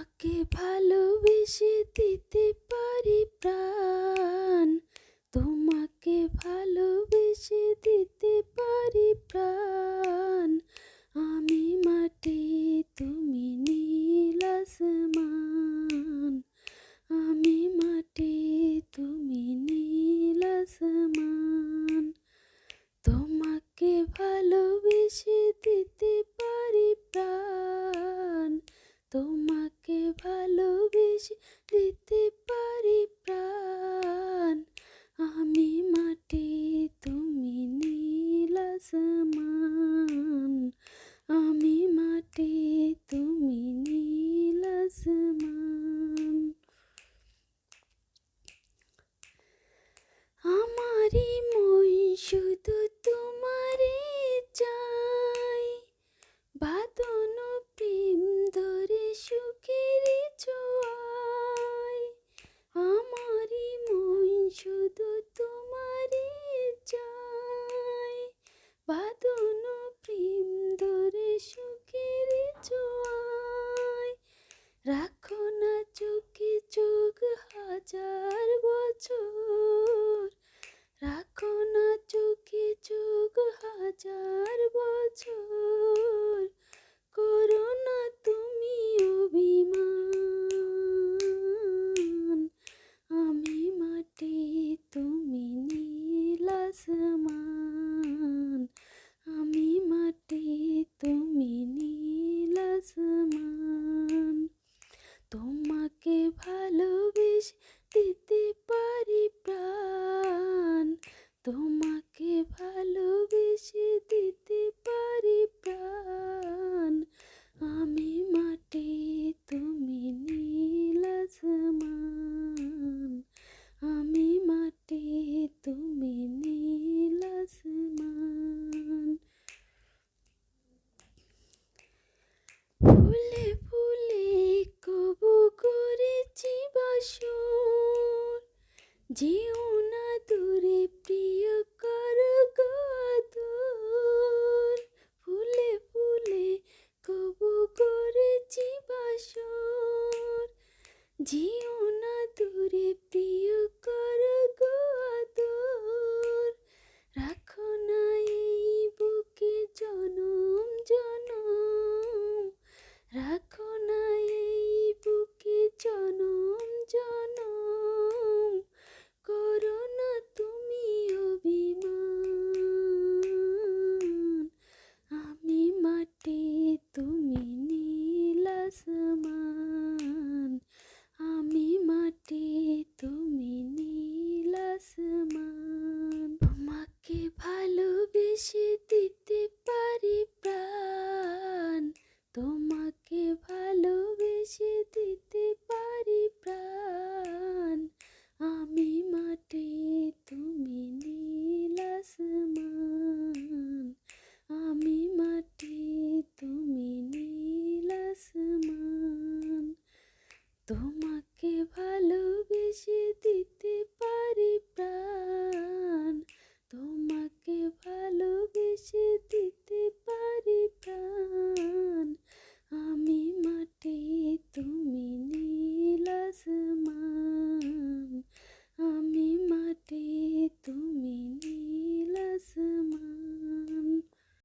তোমাকে ভালোবেসে দিতে পারি প্রাণ, তোমাকে ভালোবেসে দিতে পারি প্রাণ। আমি মাটি, তুমি নীল আসমান। আমি মাটি, তুমি নীল আসমান। তোমাকে ভালোবেসে দিতে পারি প্রাণ, তোমাকে ভালোবেসে দিতে পারি প্রাণ। আমি মাটি, তুমি নীল আসমান। আমি মাটি, তুমি নীল আসমান। আমারই মন শুধু তোমারই চাই, বাঁধন প্রেম ধরে সুখের ছোঁয়ায়। আমারই মন শুধু তোমারই চাই, বাঁধন প্রেম ধরে সুখের ছোঁয়ায়। রাখো না চোখে চোখ হাজার বছর, রাখো না চোখে চোখ হাজার বছর। করো না তুমি অভিমান। আমি মাটি, তুমি নীল আসমান। আমি মাটি, তুমি নীল আসমান। তোমাকে ভালোবেসে দিতে পারি প্রাণ, তোমাকে ভালোবেসে দিতে পারি প্রাণ। আমি মাটি, তুমি নীল আসমান। আমি মাটি, তুমি নীল আসমান। ফুলে ফুলে কবু করেছি বাসর, যেও না দূরে প্রিয় করো গো আদর। ফুলে ফুলে কবু করেছি বাসর, যেও না দূরে প্রিয় করো গো আদর। রাখো না এই বুকে জনম জনম, রাখো